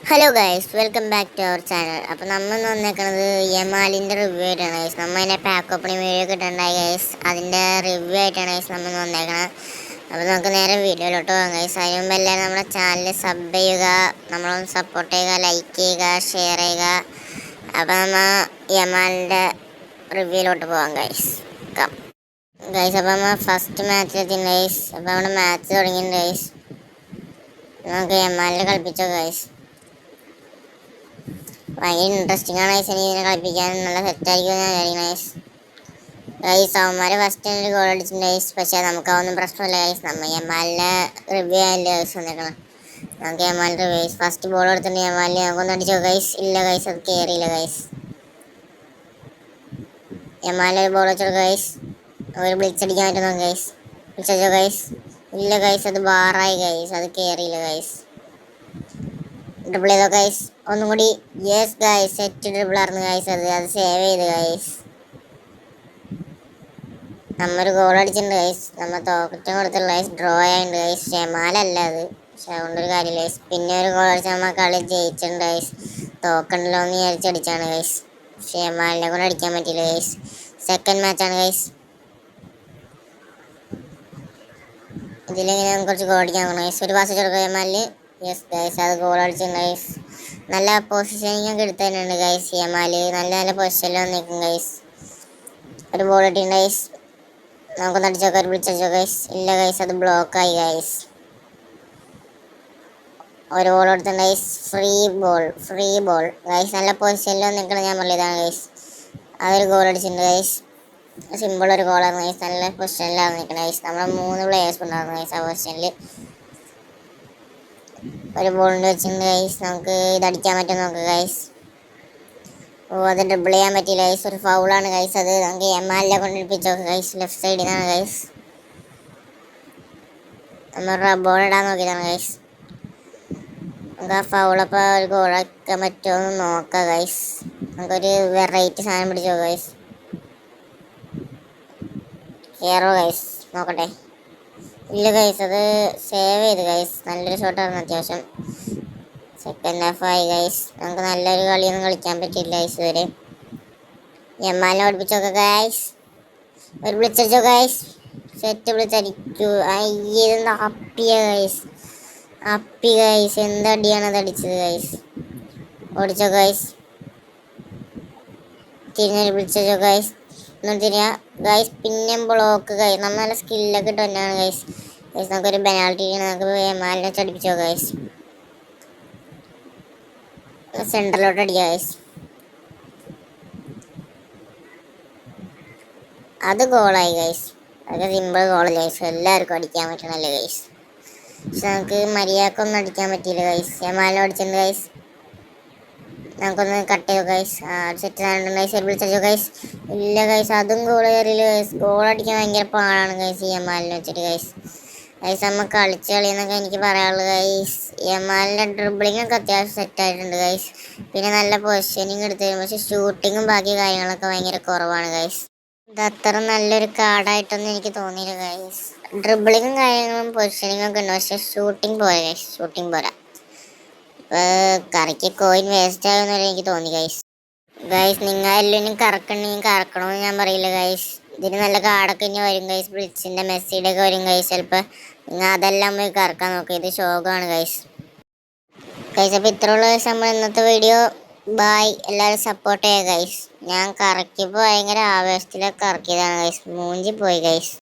Hello guys, welcome back to our channel. അപ്പോൾ നമ്മൾ വന്നേക്കുന്നത് യമാലിൻ്റെ റിവ്യൂ ആയിട്ടാണ് ഗൈസ്. നമ്മൾ അതിൻ്റെ പാക്ക് ഓപ്പണിംഗ് വീഡിയോ കിട്ടുന്നുണ്ടായി ഗൈസ്. അതിൻ്റെ റിവ്യൂ ആയിട്ടാണ് ഗൈസ് നമ്മൾ വന്നേക്കുന്നത്. അപ്പോൾ നമുക്ക് നേരെ വീഡിയോയിലോട്ട് പോകാം ഗൈസ്. അതിന് മുമ്പ് എല്ലാവരും നമ്മുടെ ചാനൽ സബ് ചെയ്യുക, നമ്മളൊന്ന് സപ്പോർട്ട് ചെയ്യുക, ലൈക്ക് ചെയ്യുക, ഷെയർ ചെയ്യുക. അപ്പോൾ നമ്മൾ യമാലിൻ്റെ റിവ്യൂയിലോട്ട് പോകാം ഗൈസ്. ഗൈസ്, അപ്പോൾ നമ്മൾ ഫസ്റ്റ് മാച്ചിലെത്തി ഗൈസ്. അപ്പോൾ നമ്മുടെ മാച്ച് തുടങ്ങിയിട്ടുണ്ട് ഗൈസ്. നമുക്ക് യമാലിനെ കളിപ്പിച്ചോ ഗൈസ്. ഭയങ്കര ഇൻട്രസ്റ്റിംഗ് ആണ് ഗൈസ്. ഇതിനെ കളിപ്പിക്കാൻ നല്ല സെറ്റായിരിക്കും ഞാൻ വിചാരിക്കുന്നത് ഗൈസ്. ഗൈസ് അവന്മാർ ഫസ്റ്റ് ഒരു ഗോൾ അടിച്ചിട്ടുണ്ട് ഗൈസ്. പക്ഷേ നമുക്ക് അതൊന്നും പ്രശ്നമില്ല ഗൈസ്. നമ്മൾ യമാലിനെ റിവ്യൂ ചെയ്യാനില്ല ഗൈസ് വന്നേക്കണം. നമുക്ക് യമാലിൻ്റെ റിവ്യൂ ഗൈസ്. ഫസ്റ്റ് ബോൾ എടുത്തിട്ടുണ്ട് യമാലിനെ. നമുക്കൊന്ന് അടിച്ചോ ഗൈസ്. ഇല്ല ഗൈസ്, അത് കയറിയില്ല ഗൈസ്. യമാലിന് ബോൾ വെച്ചോ ഗൈസ്. ഒരു ബ്ലിച്ചടിക്കാൻ പറ്റുന്നു ഗൈസ്. ബ്ലിച്ചോ ഗൈസ്. ഇല്ല ഗൈസ്, അത് ബാറായി ഗൈസ്. അത് കയറിയില്ല ഗൈസ്. ഡ്രിബിൾ ചെയ്തോ ഗൈസ്. ഒന്നും കൂടി. യെസ് ഗൈസ്, സെറ്റ് ഡ്രിബിൾ ആയിരുന്നു ഗൈസ്. അത് സേവ് ചെയ്ത് ഗൈസ്. നമ്മൊരു ഗോൾ അടിച്ചിട്ടുണ്ട് ഗൈസ്. നമ്മൾ തോറ്റം കൊടുത്തുള്ള ഗൈസ്. ഡ്രോ ആയിട്ടുണ്ട് ഗൈസ്. ഷെമാലല്ല അത്, പക്ഷെ അതുകൊണ്ടൊരു കാര്യമില്ല ഗൈസ്. പിന്നെ ഒരു ഗോൾ അടിച്ച് നമ്മൾ കളി ജയിച്ചിട്ടുണ്ട് ഗൈസ്. തോക്കണ്ടല്ലോ എന്ന് വിചാരിച്ചടിച്ചാണ് ഗൈസ്. ഷെമാലിനെ കൊണ്ട് അടിക്കാൻ പറ്റിയില്ല ഗൈസ്. സെക്കൻഡ് മാച്ചാണ് ഗൈസ്. ഇതിലെങ്ങനെ നമുക്ക് കുറച്ച് ഗോൾ അടിക്കാൻ പോകണം ഗൈസ്. ഒരു പാസ് കൊടുക്കുക യമാലിന്. യെസ് ഗൈസ്, അത് ഗോൾ അടിച്ചിട്ടുണ്ട് ഗൈസ്. നല്ല പൊസിഷനിങ് ഒക്കെ എടുത്തു തന്നെയുണ്ട് ഗൈസ്. യമാല് നല്ല നല്ല പൊസിഷനിൽ വന്നിരിക്കും ഗൈസ്. ഒരു ബോൾ ഇട്ടിട്ടുണ്ട് ഗൈസ്. നമുക്കൊന്ന് അടിച്ചോക്കെ, ഒരു വിളിച്ചോ ഗൈസ്. ഇല്ല ഗൈസ്, അത് ബ്ലോക്കായി ഗൈസ്. ഒരു ബോൾ എടുത്തിട്ടുണ്ട് ഗൈസ്. Free ball guys. നല്ല പൊസിഷനിൽ വന്നിരിക്കണം ഞാൻ പറഞ്ഞതാണ് ഗൈസ്. അതൊരു ഗോൾ അടിച്ചിട്ടുണ്ട് ഗൈസ്. സിമ്പിൾ ഒരു ഗോളാണ് ഗൈസ്. നല്ല പൊസിഷനിലാണ് നിൽക്കുന്നത് ഗൈസ്. നമ്മളെ 3 പ്ലേയേഴ്സ് ഉണ്ടായിരുന്നു ഗൈസ് ആ പൊസിഷനിൽ. ഒരു ബോളിൻ്റെ വെച്ചിട്ടുണ്ട് ഗൈസ്. നമുക്ക് ഇതടിക്കാൻ പറ്റും നോക്കുക ഗൈസ്. അത് ഡ്രിബിൾ ചെയ്യാൻ പറ്റിയില്ല ഗൈസ്. ഒരു ഫൗളാണ് ഗൈസ്. അത് നമുക്ക് യമാലിനെ കൊണ്ടിരിപ്പിച്ചോ ഗൈസ്. ലെഫ്റ്റ് സൈഡിൽ നിന്നാണ് ഗൈസ്. നമ്മൾ ബോൾ ഇടാൻ നോക്കിയതാണ് ഗൈസ്. നമുക്ക് ആ ഫൗളപ്പോൾ ഒരു ഗോളാക്കാൻ പറ്റുമോ എന്ന് നോക്കാം ഗൈസ്. നമുക്കൊരു വെറൈറ്റി സാധനം പിടിച്ചോ ഗൈസ്. കയറോ ഗൈസ്, നോക്കട്ടെ. ഇല്ല ഗൈസ്, അത് സേവ് ചെയ്ത് ഗൈസ്. നല്ലൊരു ഷോട്ടായിരുന്നു അത്യാവശ്യം. സെക്കൻഡ് ഹാഫ് ആയി ഗൈസ്. നമുക്ക് നല്ലൊരു കളിയൊന്നും കളിക്കാൻ പറ്റില്ല ഗൈസ് ഇതുവരെ. യമാലിനെ പഠിപ്പിച്ചോക്കെ ഗൈസ്. ഒരു വിളിച്ചോ ഗൈസ്. സെറ്റ് വിളിച്ചടിക്കൂ. അയ്യെന്താ അപ്പിയ ഗൈസ്. അപ്പി ഗൈസ്, എന്തടിയാണ് അത് അടിച്ചത് ഗൈസ്. ഓടിച്ചോ ഗൈസ്. തിരിഞ്ഞൊരു വിളിച്ചോ ഗൈസ്. ഒന്നും തിരിയാ ഗൈസ്. പിന്നെ ബ്ലോക്ക് ഗൈസ്. നമ്മൾ നല്ല സ്കില്ലൊക്കെ ഇട്ട് തന്നെയാണ് ഗൈസ്. ഗൈസ് നമുക്കൊരു പെനാൾട്ടി നമുക്ക് യമാലിനെ ചടിപ്പിച്ചോ ഗൈസ്. സെൻറ്ററിലോട്ട് അടിക്കുക ഗൈസ്. അത് ഗോളായി ഗൈസ്. അതൊക്കെ സിമ്പിൾ ഗോൾ ഗൈസ്. എല്ലാവർക്കും അടിക്കാൻ പറ്റണല്ലേ ഗൈസ്. പക്ഷെ നമുക്ക് മര്യാദക്കൊന്നും അടിക്കാൻ പറ്റിയില്ല ഗൈസ്. യമാലിനെ അടിച്ചിട്ടുണ്ട് ഗൈസ്. നമുക്കൊന്ന് കട്ട് ചെയ്യോ ഗൈസ്. സെറ്റ് സാധനം ഗൈസ്. വിളിച്ചോ ഗൈസ്. ഇല്ല ഗൈസ്, അതും ഗോൾ കയറിയില്ല ഗൈസ്. ഗോൾ അടിക്കാൻ ഭയങ്കര പാടാണ് ഗൈസ് ഈ യമാലിനെ വെച്ചിട്ട് ഗൈസ്. ഗൈസ് നമ്മൾ കളിച്ച കളിയെന്നൊക്കെ എനിക്ക് പറയാനുള്ളത് ഗൈസ്. യമാലിൻ്റെ ഡ്രിബിളിംഗ് ഒക്കെ അത്യാവശ്യം സെറ്റായിട്ടുണ്ട് ഗൈസ്. പിന്നെ നല്ല പൊസിഷനിങ് എടുത്ത് തരും. പക്ഷെ ഷൂട്ടിങ്ങും ബാക്കി കാര്യങ്ങളൊക്കെ ഭയങ്കര കുറവാണ് ഗൈസ്. ഇത് അത്ര നല്ലൊരു കാർഡായിട്ടൊന്നും എനിക്ക് തോന്നിയില്ല ഗൈസ്. ഡ്രിബിളിങ്ങും കാര്യങ്ങളും പൊസിഷനിങ്ങും ഒക്കെ ഉണ്ട്, പക്ഷെ ഷൂട്ടിങ് പോരാ ഗൈസ്. ഷൂട്ടിങ് പോരാ. കറിക്ക് കോയിൻ വേസ്റ്റ് ആകുമെന്നൊരു എനിക്ക് തോന്നി ഗൈസ്. ഗൈസ് നിങ്ങൾ എല്ലാവരും കറക്കണമെങ്കിൽ കറക്കണമെന്ന് ഞാൻ പറയില്ല ഗൈസ്. ഇതിന് നല്ല കാർഡൊക്കെ ഇനി വരും ഗൈസ്. ബ്ലിറ്റ്സിൻ്റെ മെസ്സിയുടെ ഒക്കെ വരും ഗൈസ്. ചിലപ്പോൾ നിങ്ങൾ അതെല്ലാം പോയി കറക്കാൻ നോക്കുക. ഇത് ശോകമാണ് ഗൈസ്. ഗൈസ് അപ്പോൾ ഇത്രയുള്ള ഗൈസ് നമ്മൾ ഇന്നത്തെ വീഡിയോ. ബായ്, എല്ലാവരും സപ്പോർട്ട് ചെയ്യുക ഗൈസ്. ഞാൻ കറക്കിയപ്പോൾ ഭയങ്കര ആവേശത്തിലൊക്കെ കറക്കിയതാണ് ഗൈസ്. മൂഞ്ചി പോയി ഗൈസ്.